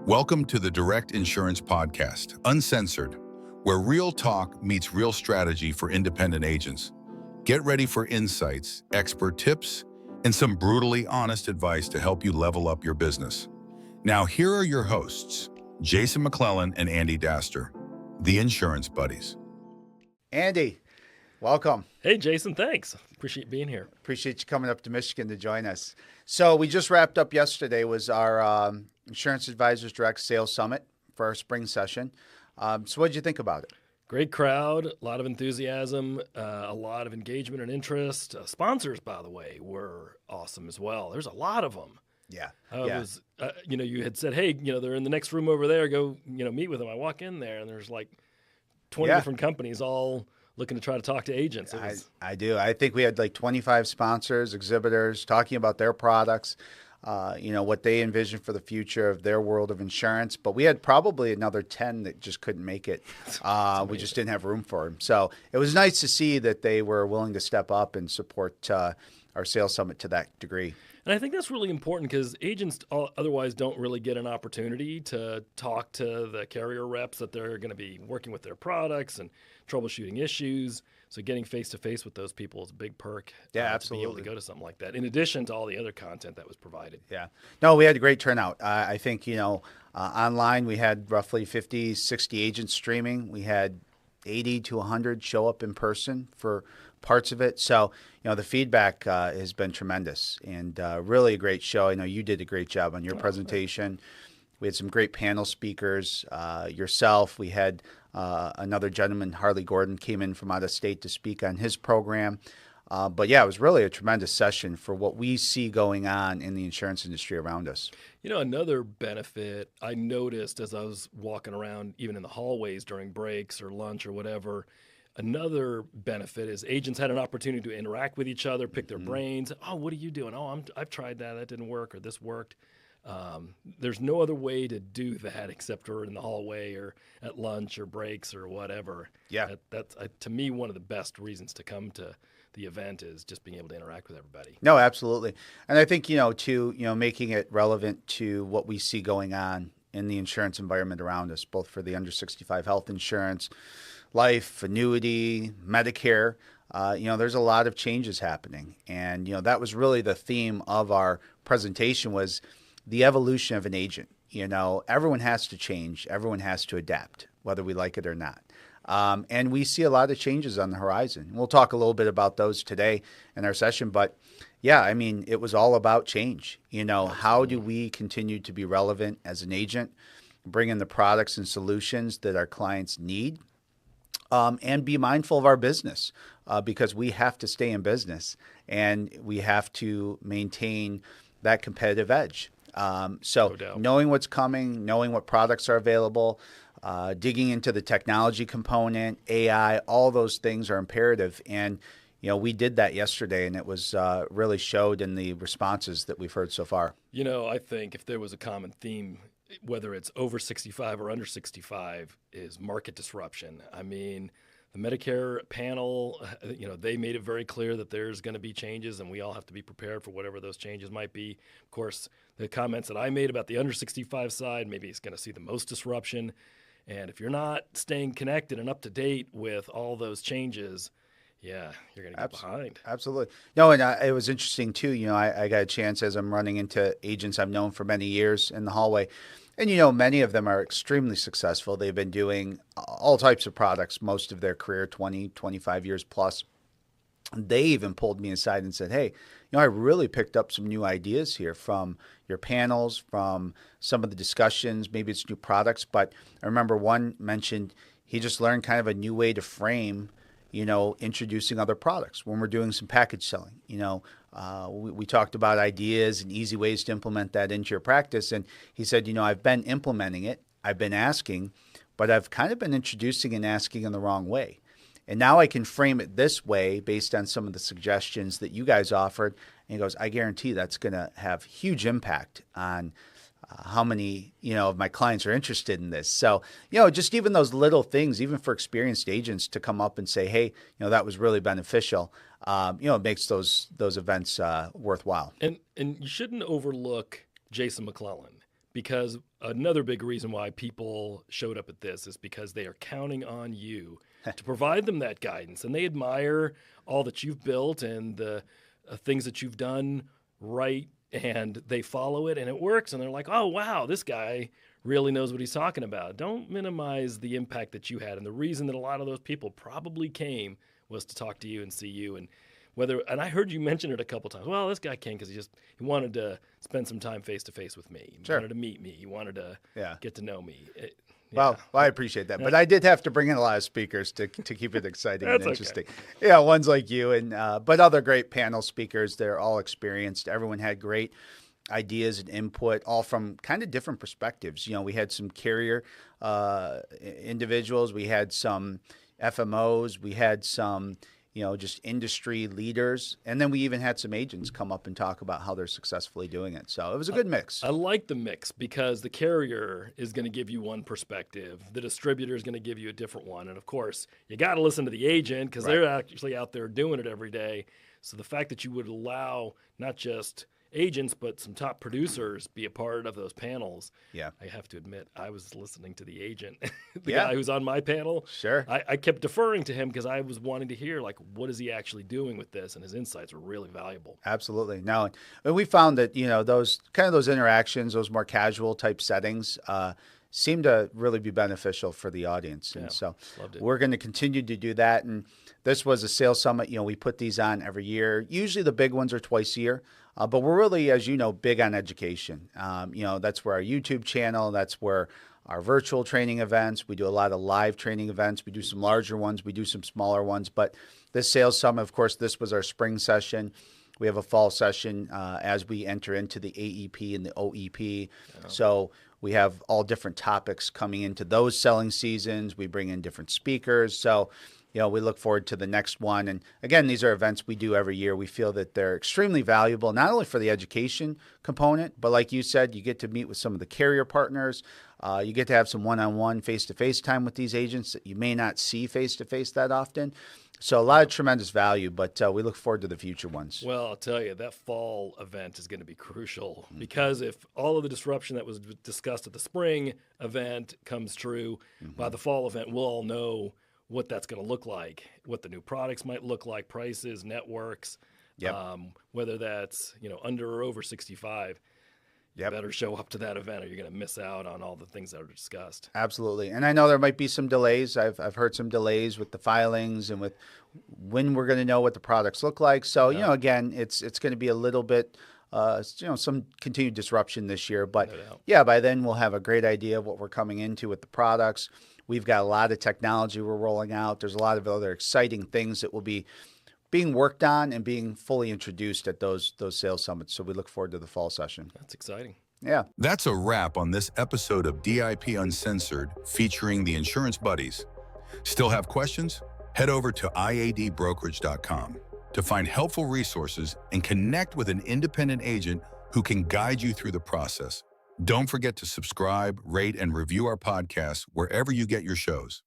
Welcome to the Direct Insurance Podcast, uncensored, where real talk meets real strategy for independent agents. Get ready for insights, expert tips, and some brutally honest advice to help you level up your business. Now, here are your hosts, Jason McClellan and Andy Daster, the Insurance Buddies. Andy, welcome. Hey, Jason, thanks. Appreciate being here. Appreciate you coming up to Michigan to join us. So we just wrapped up yesterday was our Insurance Advisors Direct Sales Summit for our spring session. So what did you think about it? Great crowd, a lot of enthusiasm, a lot of engagement and interest. Sponsors, by the way, were awesome as well. There's a lot of them. Yeah. You had said, hey, they're in the next room over there. Go, meet with them. I walk in there and there's like 20 different companies all looking to try to talk to agents. I do. I think we had like 25 sponsors, exhibitors talking about their products, what they envision for the future of their world of insurance. But we had probably another 10 that just couldn't make it. We just didn't have room for them. So it was nice to see that they were willing to step up and support our sales summit to that degree. And I think that's really important because agents otherwise don't really get an opportunity to talk to the carrier reps that they're going to be working with their products and troubleshooting issues. So getting face-to-face with those people is a big perk. Yeah, To absolutely. be able to go to something like that, in addition to all the other content that was provided. Yeah. No, we had a great turnout. I think, online we had roughly 50, 60 agents streaming. We had 80 to 100 show up in person for parts of it. So, the feedback has been tremendous and really a great show. I know you did a great job on your presentation. We had some great panel speakers, yourself. We had another gentleman, Harley Gordon, came in from out of state to speak on his program. But yeah, it was really a tremendous session for what we see going on in the insurance industry around us. Another benefit I noticed as I was walking around, even in the hallways during breaks or lunch or whatever, another benefit is agents had an opportunity to interact with each other, pick their brains. Oh, what are you doing? Oh, I've tried that. That didn't work, or this worked. There's no other way to do that except for in the hallway or at lunch or breaks or whatever. Yeah. That's to me, one of the best reasons to come to the event is just being able to interact with everybody. No, absolutely. And I think, making it relevant to what we see going on in the insurance environment around us, both for the under 65 health insurance, life, annuity, Medicare, there's a lot of changes happening. And, that was really the theme of our presentation was the evolution of an agent. Everyone has to change. Everyone has to adapt, whether we like it or not. And we see a lot of changes on the horizon. We'll talk a little bit about those today in our session. But yeah, it was all about change. How do we continue to be relevant as an agent, bring in the products and solutions that our clients need, and be mindful of our business because we have to stay in business and we have to maintain that competitive edge. So knowing what's coming, knowing what products are available, digging into the technology component, AI, all those things are imperative. And, we did that yesterday and it was really showed in the responses that we've heard so far. I think if there was a common theme, whether it's over 65 or under 65, is market disruption. The Medicare panel, they made it very clear that there's going to be changes and we all have to be prepared for whatever those changes might be. Of course, the comments that I made about the under 65 side, maybe it's going to see the most disruption. And if you're not staying connected and up to date with all those changes, yeah, you're going to get behind. Absolutely. No, and it was interesting too. I got a chance as I'm running into agents I've known for many years in the hallway. And, many of them are extremely successful. They've been doing all types of products most of their career, 20, 25 years plus. They even pulled me aside and said, hey, I really picked up some new ideas here from your panels, from some of the discussions. Maybe it's new products. But I remember one mentioned he just learned kind of a new way to frame introducing other products when we're doing some package selling. We talked about ideas and easy ways to implement that into your practice. And he said, I've been implementing it. I've been asking, but I've kind of been introducing and asking in the wrong way. And now I can frame it this way based on some of the suggestions that you guys offered. And he goes, I guarantee that's going to have huge impact on how many, of my clients are interested in this. So, just even those little things, even for experienced agents to come up and say, hey, that was really beneficial. It makes those events worthwhile. And you shouldn't overlook Jason McClellan because another big reason why people showed up at this is because they are counting on you to provide them that guidance. And they admire all that you've built and the things that you've done right, and they follow it and it works. And they're like, oh, wow, this guy really knows what he's talking about. Don't minimize the impact that you had. And the reason that a lot of those people probably came was to talk to you and see you. And I heard you mention it a couple times. Well, this guy came because he wanted to spend some time face to face with me. He wanted to meet me. He wanted to get to know me. Well, I appreciate that, but I did have to bring in a lot of speakers to keep it exciting and interesting. Okay. Yeah, ones like you and but other great panel speakers. They're all experienced. Everyone had great ideas and input, all from kind of different perspectives. You know, we had some carrier individuals, we had some FMOs, we had some, you know, just industry leaders. And then we even had some agents come up and talk about how they're successfully doing it. So it was a good mix. I like the mix because the carrier is going to give you one perspective. The distributor is going to give you a different one. And of course, you got to listen to the agent because they're actually out there doing it every day. So the fact that you would allow not just agents, but some top producers be a part of those panels. Yeah. I have to admit, I was listening to the agent, the guy who's on my panel. Sure. I kept deferring to him because I was wanting to hear, like, what is he actually doing with this? And his insights were really valuable. Absolutely. Now, and we found that, you know, those interactions, those more casual type settings, seem to really be beneficial for the audience. And so we're going to continue to do that. And this was a sales summit. You know, we put these on every year. Usually the big ones are twice a year. But we're really, as you know, big on education. You know, that's where our YouTube channel, that's where our virtual training events, we do a lot of live training events. We do some larger ones, we do some smaller ones. But this sales summit, of course, this was our spring session. We have a fall session as we enter into the AEP and the OEP. So we have all different topics coming into those selling seasons. We bring in different speakers. So, you know, we look forward to the next one. And again, these are events we do every year. We feel that they're extremely valuable, not only for the education component, but like you said, you get to meet with some of the carrier partners. You get to have some one-on-one, face-to-face time with these agents that you may not see face-to-face that often. So a lot of tremendous value, but we look forward to the future ones. Well, I'll tell you, that fall event is going to be crucial because if all of the disruption that was discussed at the spring event comes true, by the fall event, we'll all know what that's going to look like, what the new products might look like, prices, networks, whether that's, you know, under or over 65. You better show up to that event or you're going to miss out on all the things that are discussed. Absolutely. And I know there might be some delays. I've heard some delays with the filings and with when we're going to know what the products look like. So, you know, again, it's going to be a little bit, you know, some continued disruption this year. But by then we'll have a great idea of what we're coming into with the products. We've got a lot of technology we're rolling out. There's a lot of other exciting things that will be being worked on and being fully introduced at those sales summits. So we look forward to the fall session. That's exciting. Yeah. That's a wrap on this episode of DIP Uncensored featuring the Insurance Buddies. Still have questions? Head over to IADBrokerage.com to find helpful resources and connect with an independent agent who can guide you through the process. Don't forget to subscribe, rate, and review our podcast wherever you get your shows.